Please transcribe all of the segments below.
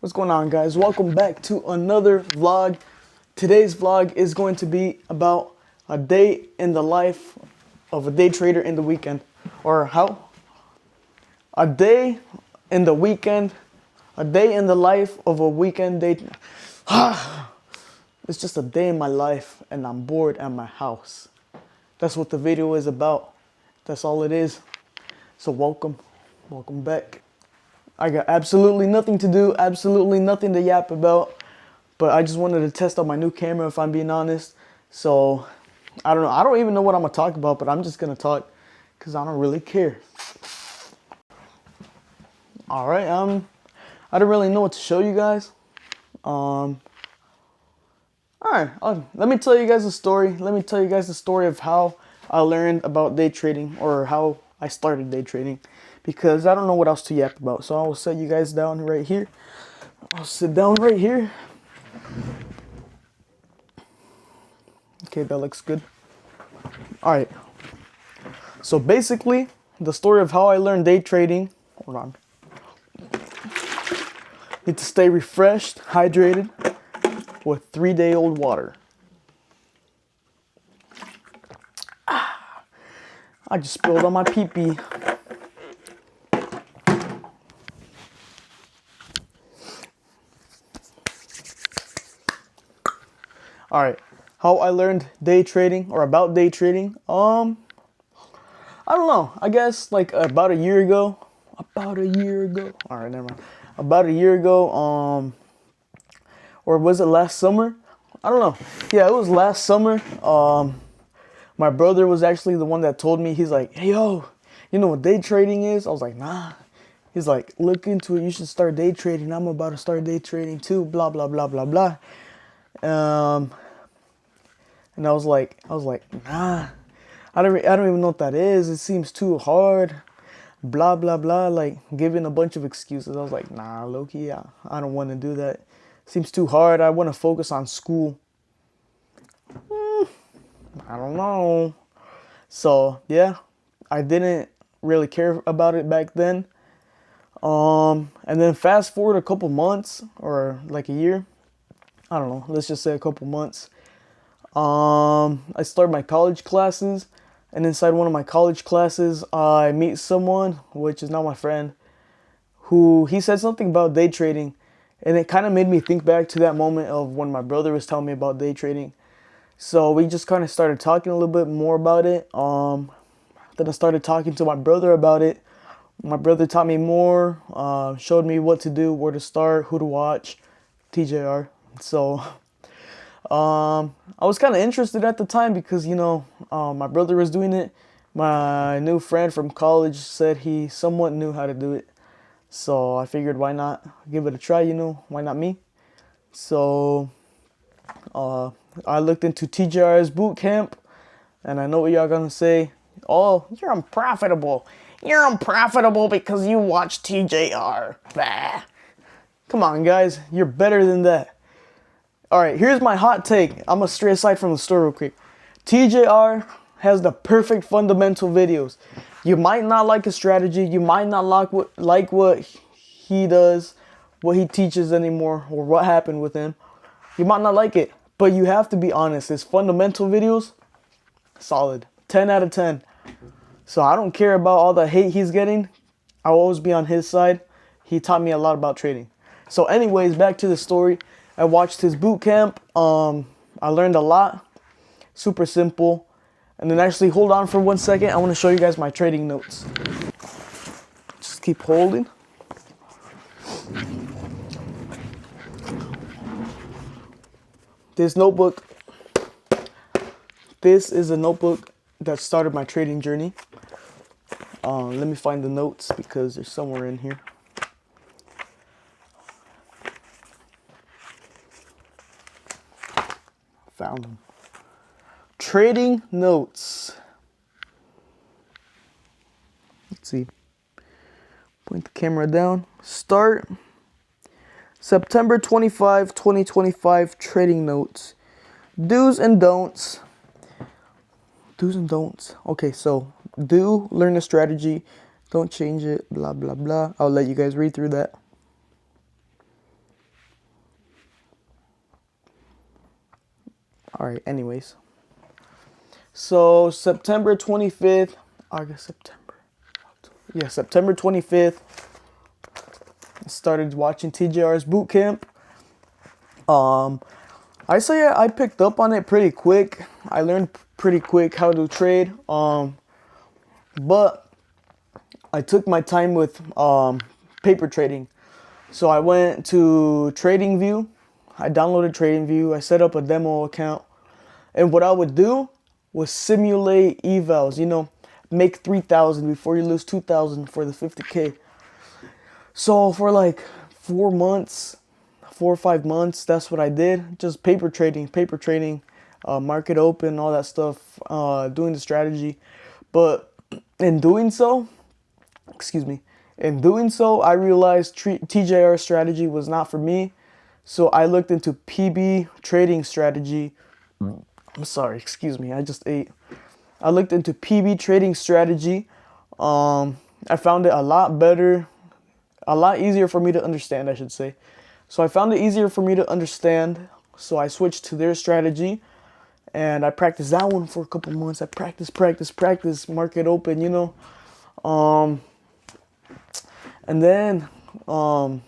What's going on, guys? Welcome back to another vlog. Today's vlog is going to be about a day in the life of a day trader in the weekend. Or how? A day in the weekend. A day in the life of a weekend day. It's just a day in my life and I'm bored at my house. That's what the video is about. That's all it is. So welcome back. I got absolutely nothing to do, absolutely nothing to yap about, but I just wanted to test out my new camera, if I'm being honest. So I don't know, I don't even know what I'm gonna talk about, but I'm just gonna talk because I don't really care. All right, I don't really know what to show you guys. All right, let me tell you guys a story. Let me tell you guys the story of how I learned about day trading, or how I started day trading, because I don't know what else to yap about. So I will set you guys down right here. I'll sit down right here. Okay, that looks good. All right. So basically, the story of how I learned day trading. Hold on. Need to stay refreshed, hydrated with 3-day-old water. I just spilled on my pee-pee. All right, how I learned day trading, or about day trading. I don't know. I guess like about a year ago. All right, never mind. About a year ago. Or was it last summer? I don't know. Yeah, it was last summer. My brother was actually the one that told me. He's like, "Hey, yo, you know what day trading is?" I was like, "Nah." He's like, "Look into it. You should start day trading. I'm about to start day trading too. Blah blah blah blah blah." And I was like, "Nah. I don't even know what that is. It seems too hard." Blah blah blah. Like giving a bunch of excuses. I was like, "Nah, low-key, I don't want to do that. Seems too hard. I want to focus on school." I don't know. So yeah, I didn't really care about it back then. And then fast forward a couple months, or like a year. I don't know. Let's just say a couple months. I started my college classes, and inside one of my college classes, I meet someone, which is not my friend, who he said something about day trading, and it kind of made me think back to that moment of when my brother was telling me about day trading. So we just kind of started talking a little bit more about it. Then I started talking to my brother about it. My brother taught me more, showed me what to do, where to start, who to watch, TJR. So I was kind of interested at the time because, you know, my brother was doing it. My new friend from college said he somewhat knew how to do it. So I figured, why not give it a try, you know? Why not me? So I looked into TJR's boot camp, and I know what y'all gonna say. "Oh, you're unprofitable. You're unprofitable because you watch TJR. Bah. Come on, guys. You're better than that." All right, here's my hot take. I'm gonna stray aside from the story real quick. TJR has the perfect fundamental videos. You might not like his strategy. You might not like what he does, what he teaches anymore, or what happened with him. You might not like it, but you have to be honest. His fundamental videos, solid. 10 out of 10. So I don't care about all the hate he's getting. I'll always be on his side. He taught me a lot about trading. So anyways, back to the story. I watched his boot camp. I learned a lot. Super simple. And then actually, hold on for 1 second. I want to show you guys my trading notes. Just keep holding. This notebook. This is a notebook that started my trading journey. Let me find the notes because they're somewhere in here. Found them. Trading notes. Let's see. Point the camera down. Start. September 25, 2025 trading notes. Do's and don'ts. Do's and don'ts. Okay, so do learn the strategy. Don't change it. Blah, blah, blah. I'll let you guys read through that. All right, anyways. So September 25th, August, September. Yeah, September 25th, I started watching TJR's boot camp. I say I picked up on it pretty quick. I learned pretty quick how to trade. But I took my time with paper trading. So I went to TradingView. I downloaded TradingView. I set up a demo account. And what I would do was simulate evals, make 3,000 before you lose 2,000 for the 50K. So for like 4 or 5 months, that's what I did. Just paper trading, market open, all that stuff, doing the strategy. But in doing so, I realized TJR strategy was not for me. So I looked into PB trading strategy. I'm sorry, excuse me, I just ate. I looked into PB trading strategy. I found it a lot better, a lot easier for me to understand, I should say. So I found it easier for me to understand. So I switched to their strategy and I practiced that one for a couple months. I practiced, market open, and then, well,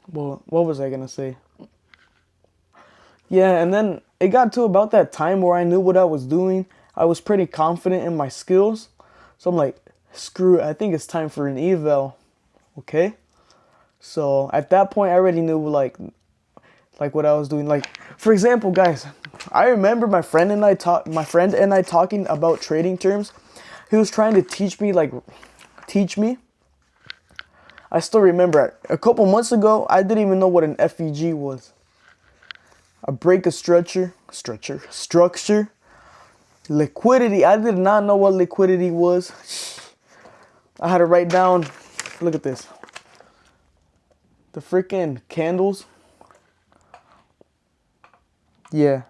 what was I gonna say? Yeah, and then it got to about that time where I knew what I was doing. I was pretty confident in my skills. So I'm like, screw it, I think it's time for an eval. Okay? So at that point I already knew like what I was doing. Like, for example, guys, I remember my friend and I talking about trading terms. He was trying to teach me. I still remember a couple months ago, I didn't even know what an FEG was. A break of structure, liquidity. I did not know what liquidity was. I had to write down, look at this. The freaking candles. Yeah.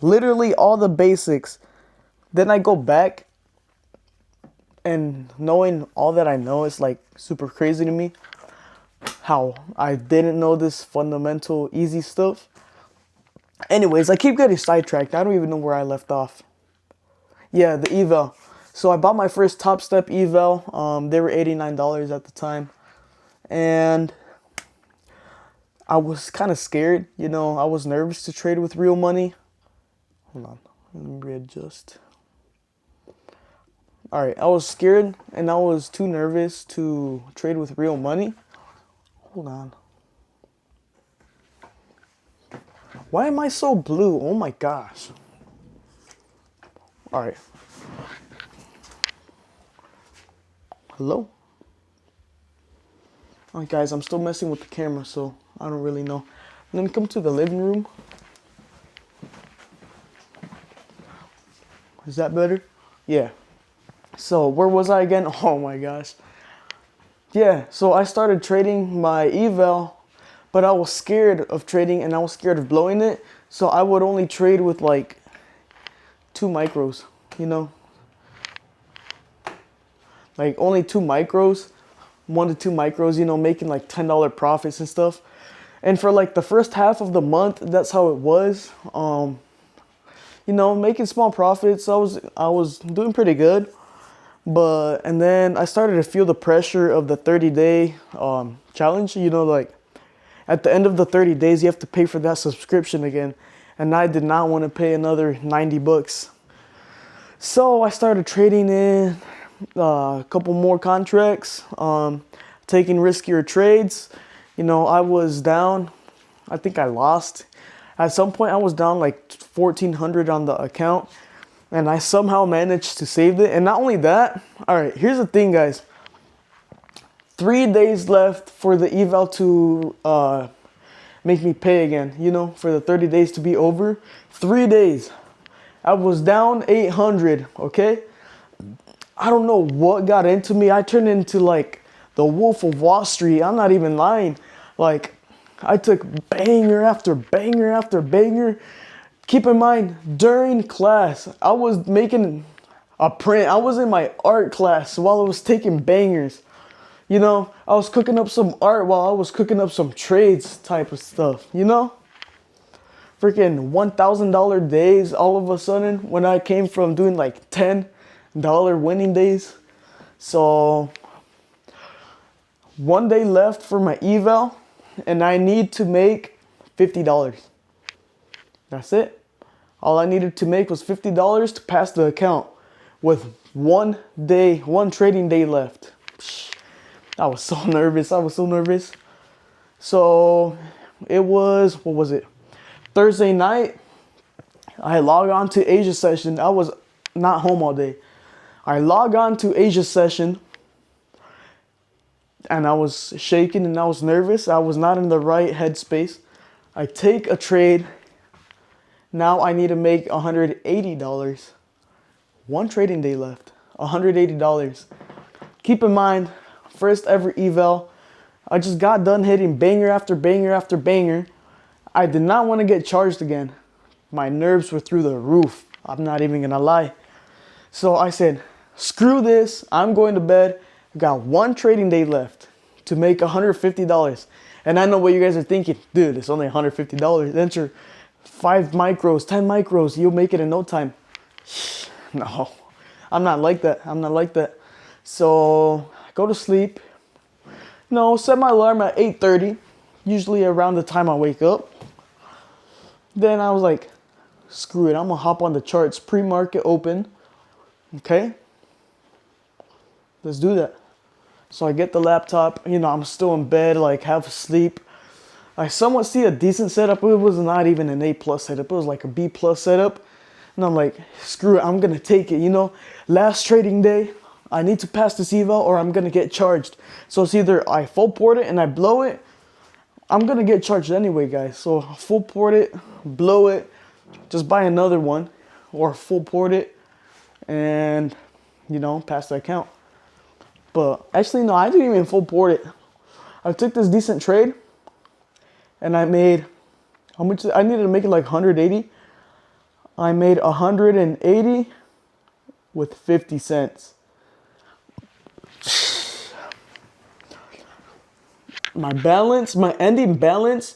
Literally all the basics. Then I go back and knowing all that I know is like super crazy to me. How I didn't know this fundamental easy stuff. Anyways, I keep getting sidetracked. I don't even know where I left off. Yeah, the eval. So I bought my first Top Step eval. They were $89 at the time. And I was kind of scared. I was nervous to trade with real money. Hold on. Let me readjust. Alright, I was scared and I was too nervous to trade with real money. Hold on. Why am I so blue? Oh my gosh. Alright. Hello? Alright guys, I'm still messing with the camera, so I don't really know. Let me come to the living room. Is that better? Yeah. So where was I again? Oh my gosh. Yeah, so I started trading my eval, but I was scared of trading and I was scared of blowing it. So I would only trade with like 2 micros, like only 2 micros, 1 to 2 micros, making like $10 profits and stuff. And for like the first half of the month, that's how it was. Making small profits. I was doing pretty good. And then I started to feel the pressure of the 30-day challenge. Like at the end of the 30 days, you have to pay for that subscription again. And I did not want to pay another $90. So I started trading in a couple more contracts, taking riskier trades. I was down. I think I lost. At some point, I was down like 1,400 on the account. And I somehow managed to save it. And not only that, all right, here's the thing, guys. 3 days left for the eval to make me pay again, for the 30 days to be over. 3 days. I was down 800, okay? I don't know what got into me. I turned into like the Wolf of Wall Street. I'm not even lying. Like, I took banger after banger after banger. Keep in mind, during class, I was making a print. I was in my art class while I was taking bangers. I was cooking up some art while I was cooking up some trades type of stuff, For freaking $1,000 days all of a sudden when I came from doing like $10 winning days. So one day left for my eval and I need to make $50. That's it. All I needed to make was $50 to pass the account with one trading day left. I was so nervous. So it was, what was it? Thursday night, I log on to Asia session. I was not home all day. I log on to Asia session and I was shaking and I was nervous. I was not in the right headspace. I take a trade. Now I need to make $180. One trading day left. $180. Keep in mind, first ever eval. I just got done hitting banger after banger after banger. I did not want to get charged again. My nerves were through the roof. I'm not even gonna lie. So I said, screw this. I'm going to bed. I got one trading day left to make $150. And I know what you guys are thinking. Dude, it's only $150. Enter 5 micros, 10 micros. You'll make it in no time. No, I'm not like that. So I go to sleep. No, set my alarm at 8:30. Usually around the time I wake up. Then I was like, screw it. I'm going to hop on the charts. Pre-market open. Okay. Let's do that. So I get the laptop. I'm still in bed, like half asleep. I somewhat see a decent setup. It was not even an A+ setup. It was like a B+ setup. And I'm like, screw it. I'm going to take it. Last trading day. I need to pass this eval or I'm going to get charged. So it's either I full port it and I blow it. I'm going to get charged anyway, guys. So full port it, blow it, just buy another one, or full port it and, pass the account. But actually, no, I didn't even full port it. I took this decent trade and I made, how much? I needed to make it like 180. I made 180 with 50 cents. My ending balance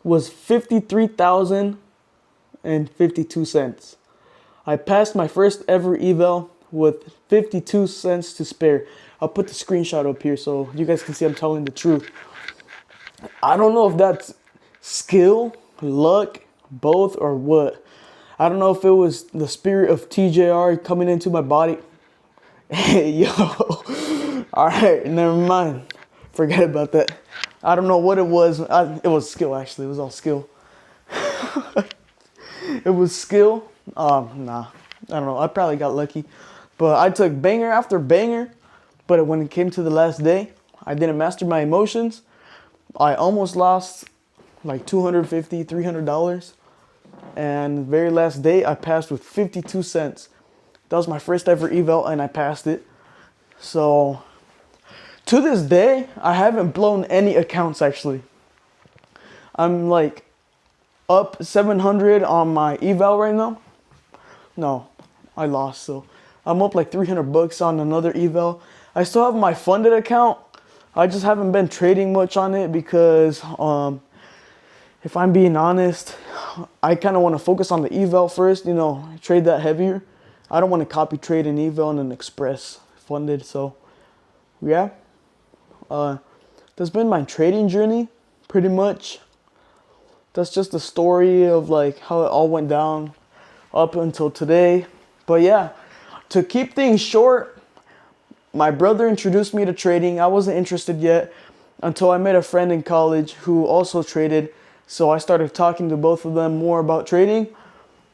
was 53,052 cents. I passed my first ever eval with 52 cents to spare. I'll put the screenshot up here so you guys can see I'm telling the truth. I don't know if that's skill, luck, both, or what. I don't know if it was the spirit of TJR coming into my body. Hey, yo. All right, never mind. Forget about that. I don't know what it was. It was skill, actually. It was all skill. It was skill. Nah. I don't know. I probably got lucky. But I took banger after banger. But when it came to the last day, I didn't master my emotions. I almost lost like $250, $300. And the very last day, I passed with 52 cents. That was my first ever eval, and I passed it. So to this day, I haven't blown any accounts, actually. I'm like up 700 on my eval right now. No, I lost. So I'm up like $300 on another eval. I still have my funded account. I just haven't been trading much on it because if I'm being honest, I kind of want to focus on the eval first, trade that heavier. I don't want to copy trade an eval and an express funded. So yeah, that's been my trading journey pretty much. That's just the story of like how it all went down up until today. But yeah, to keep things short, my brother introduced me to trading. I wasn't interested yet until I met a friend in college who also traded. So I started talking to both of them more about trading.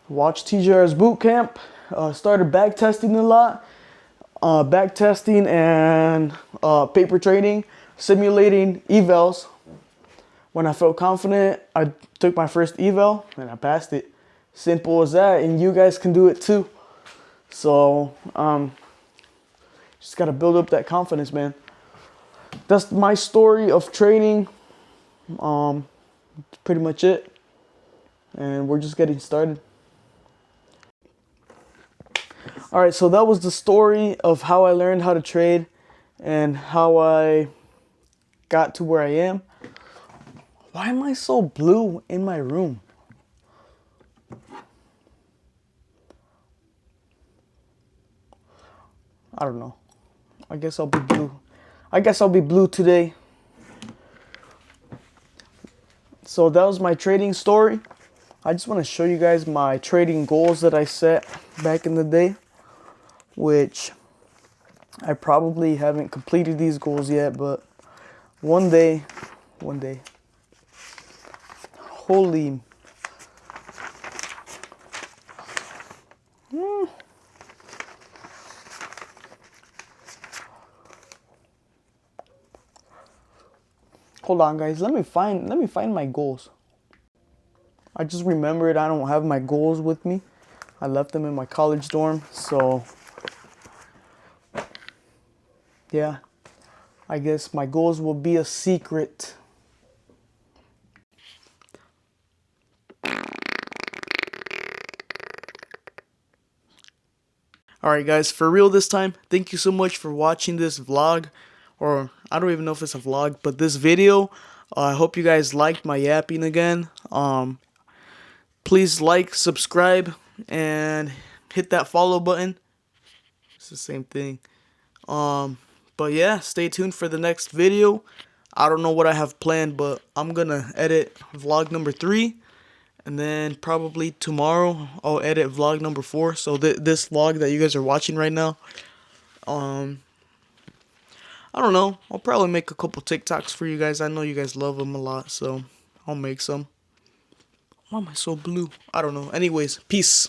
Watched TJR's boot camp. Started back testing a lot. Back testing and paper trading, simulating evals. When I felt confident, I took my first eval and I passed it. Simple as that, and you guys can do it too. So just gotta build up that confidence, man. That's my story of trading. Pretty much it, and we're just getting started. All right, so that was the story of how I learned how to trade and how I got to where I am. Why am I so blue in my room? I don't know. I guess I'll be blue. I guess I'll be blue today. So that was my trading story. I just want to show you guys my trading goals that I set back in the day, which I probably haven't completed these goals yet, but one day, holy, hold on guys, let me find my goals. I just remembered I don't have my goals with me. I left them in my college dorm, so yeah, I guess my goals will be a secret. Alright guys, for real this time, thank you so much for watching this vlog, or I don't even know if it's a vlog, but this video. I hope you guys liked my yapping again. Please like, subscribe, and hit that follow button. It's the same thing. But yeah, stay tuned for the next video. I don't know what I have planned, but I'm gonna edit vlog number 3. And then probably tomorrow I'll edit vlog number 4. So this vlog that you guys are watching right now, I don't know. I'll probably make a couple TikToks for you guys. I know you guys love them a lot, so I'll make some. Why am I so blue? I don't know. Anyways, peace.